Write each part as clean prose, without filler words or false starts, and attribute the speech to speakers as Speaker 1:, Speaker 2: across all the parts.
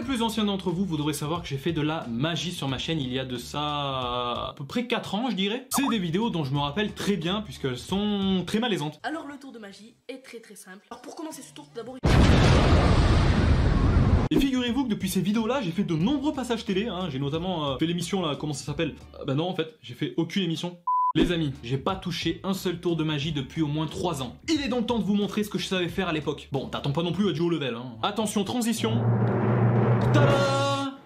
Speaker 1: plus anciens d'entre vous, vous devrez savoir que j'ai fait de la magie sur ma chaîne il y a de ça à peu près 4 ans, je dirais. C'est des vidéos dont je me rappelle très bien puisqu'elles sont très malaisantes.
Speaker 2: Alors le tour de magie est très simple. Alors pour commencer ce tour, d'abord...
Speaker 1: Et figurez-vous que depuis ces vidéos-là, j'ai fait de nombreux passages télé, hein. J'ai notamment fait l'émission là, comment ça s'appelle? Bah non en fait, j'ai fait aucune émission. Les amis, j'ai pas touché un seul tour de magie depuis au moins 3 ans. Il est donc temps de vous montrer ce que je savais faire à l'époque. Bon, t'attends pas non plus à du haut level, hein. Attention, transition. Tada!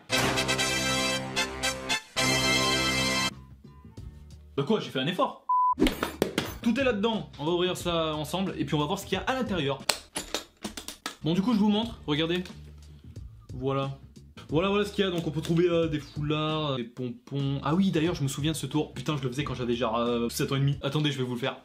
Speaker 1: Bah quoi, j'ai fait un effort. Tout est là-dedans. On va ouvrir ça ensemble et puis on va voir ce qu'il y a à l'intérieur. Bon, du coup, je vous montre. Regardez. Voilà. Voilà ce qu'il y a, donc on peut trouver des foulards, des pompons... Ah oui, d'ailleurs, je me souviens de ce tour. Putain, je le faisais quand j'avais genre 7 ans et demi. Attendez, je vais vous le faire.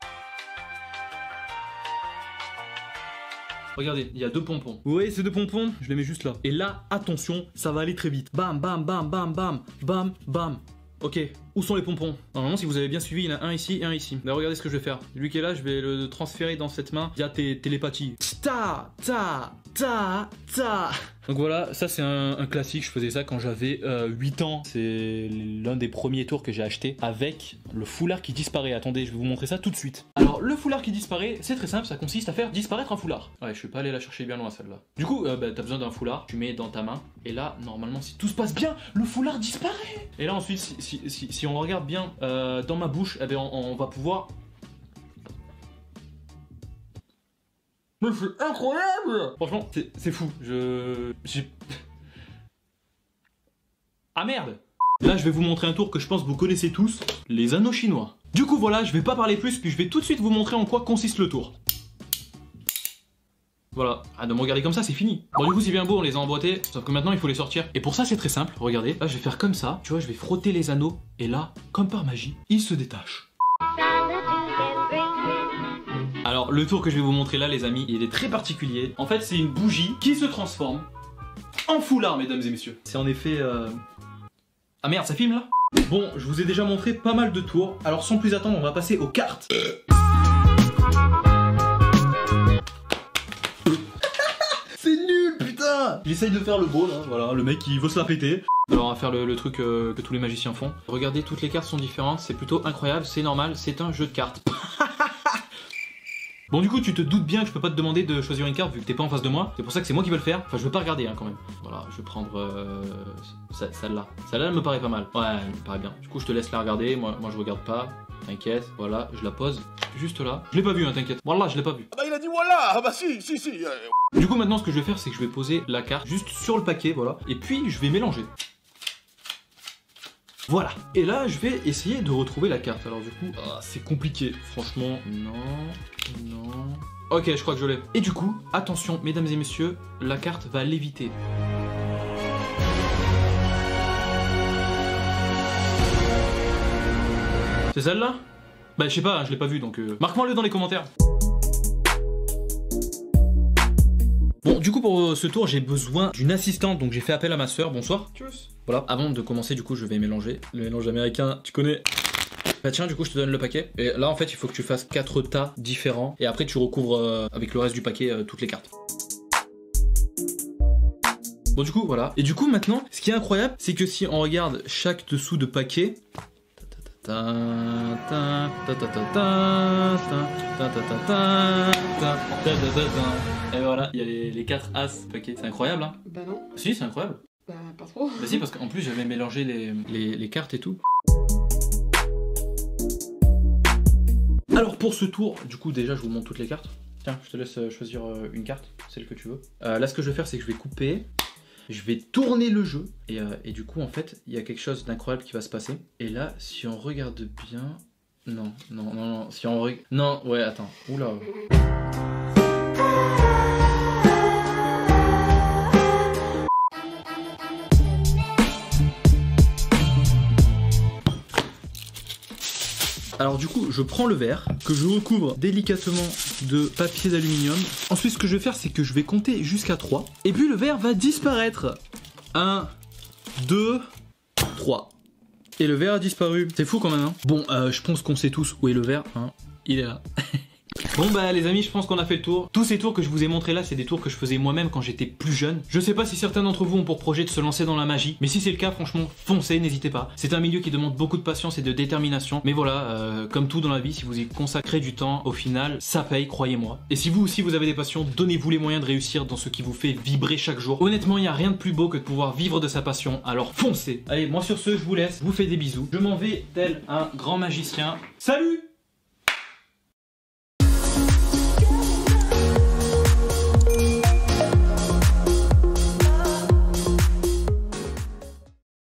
Speaker 1: Regardez, il y a 2 pompons. Vous voyez ces 2 pompons? Je les mets juste là. Et là, attention, ça va aller très vite. Bam, bam, bam, bam, bam, bam, bam. Ok, où sont les pompons? Normalement, si vous avez bien suivi, il y en a un ici et un ici. Mais regardez ce que je vais faire. Lui qui est là, je vais le transférer dans cette main via télépathie. Ta, ta, ta, ta. Donc voilà, ça c'est un classique, je faisais ça quand j'avais 8 ans. C'est l'un des premiers tours que j'ai acheté avec le foulard qui disparaît. Attendez, je vais vous montrer ça tout de suite. Alors le foulard qui disparaît, c'est très simple, ça consiste à faire disparaître un foulard. Ouais, je suis pas allé la chercher bien loin celle-là. Du coup, t'as besoin d'un foulard, tu mets dans ta main, et là, normalement, si tout se passe bien, le foulard disparaît. Et là ensuite, si on regarde bien dans ma bouche, eh bien, on va pouvoir... Mais c'est incroyable! Franchement, c'est fou. Ah merde! Là, je vais vous montrer un tour que je pense que vous connaissez tous, les anneaux chinois. Du coup, voilà, je vais pas parler plus, puis je vais tout de suite vous montrer en quoi consiste le tour. Voilà, de me regarder comme ça, c'est fini. Bon, du coup, c'est bien beau, on les a emboîtés, sauf que maintenant, il faut les sortir. Et pour ça, c'est très simple. Regardez, là, je vais faire comme ça, tu vois, je vais frotter les anneaux, et là, comme par magie, ils se détachent. Alors, le tour que je vais vous montrer là, les amis, il est très particulier. En fait, c'est une bougie qui se transforme en foulard, mesdames et messieurs. C'est en effet... Ah merde, ça filme là? Bon, je vous ai déjà montré pas mal de tours. Alors, sans plus attendre, on va passer aux cartes. C'est nul, putain! J'essaye de faire le beau, là. Voilà, le mec, il veut se la péter. Alors on va faire le truc que tous les magiciens font. Regardez, toutes les cartes sont différentes, c'est plutôt incroyable, c'est normal, c'est un jeu de cartes. Bon, du coup, tu te doutes bien que je peux pas te demander de choisir une carte vu que t'es pas en face de moi. C'est pour ça que c'est moi qui vais le faire. Enfin, je veux pas regarder, hein, quand même. Voilà, je vais prendre celle-là. Celle-là, elle me paraît pas mal. Ouais, elle me paraît bien. Du coup, je te laisse la regarder. Moi je regarde pas. T'inquiète. Voilà, je la pose juste là. Je l'ai pas vu, hein, t'inquiète. Voilà, je l'ai pas vu.
Speaker 3: Ah bah il a dit voilà. Ah bah si.
Speaker 1: Du coup, maintenant, ce que je vais faire, c'est que je vais poser la carte juste sur le paquet, voilà. Et puis, je vais mélanger. Voilà. Et là, je vais essayer de retrouver la carte. Alors du coup, c'est compliqué. Franchement, non. Ok, je crois que je l'ai. Et du coup, attention, mesdames et messieurs, la carte va léviter. C'est celle-là? Bah, je sais pas, hein, je l'ai pas vue, donc... Marque-moi-le dans les commentaires. Bon, du coup, pour ce tour, j'ai besoin d'une assistante, donc j'ai fait appel à ma soeur. Bonsoir. Tchuss. Voilà, avant de commencer, du coup, je vais mélanger. Le mélange américain, tu connais. Bah tiens, du coup, je te donne le paquet. Et là, en fait, il faut que tu fasses 4 tas différents. Et après, tu recouvres avec le reste du paquet toutes les cartes. Bon, du coup, voilà. Et du coup, maintenant, ce qui est incroyable, c'est que si on regarde chaque dessous de paquet... Et voilà, il y a les 4 as paquets. C'est incroyable, hein?
Speaker 2: Bah non.
Speaker 1: Si, c'est incroyable.
Speaker 2: Bah pas trop.
Speaker 1: Bah si, parce qu'en plus j'avais mélangé les cartes et tout. Alors pour ce tour, du coup déjà je vous montre toutes les cartes. Tiens, je te laisse choisir une carte, celle que tu veux. Là ce que je vais faire c'est que je vais couper, je vais tourner le jeu et du coup en fait il y a quelque chose d'incroyable qui va se passer. Et là si on regarde bien... Non, si on regarde... Non, ouais attends, oula. Alors du coup, je prends le verre, que je recouvre délicatement de papier d'aluminium. Ensuite, ce que je vais faire, c'est que je vais compter jusqu'à 3. Et puis le verre va disparaître. 1, 2, 3. Et le verre a disparu. C'est fou quand même, hein. Bon, je pense qu'on sait tous où est le verre, hein. Il est là. Bon bah les amis, je pense qu'on a fait le tour. Tous ces tours que je vous ai montrés là, c'est des tours que je faisais moi-même quand j'étais plus jeune. Je sais pas si certains d'entre vous ont pour projet de se lancer dans la magie, mais si c'est le cas, franchement, foncez, n'hésitez pas. C'est un milieu qui demande beaucoup de patience et de détermination, mais voilà, comme tout dans la vie, si vous y consacrez du temps, au final, ça paye, croyez-moi. Et si vous aussi vous avez des passions, donnez-vous les moyens de réussir dans ce qui vous fait vibrer chaque jour. Honnêtement, il n'y a rien de plus beau que de pouvoir vivre de sa passion, alors foncez. Allez, moi sur ce, je vous laisse, je vous fais des bisous. Je m'en vais tel un grand magicien. Salut!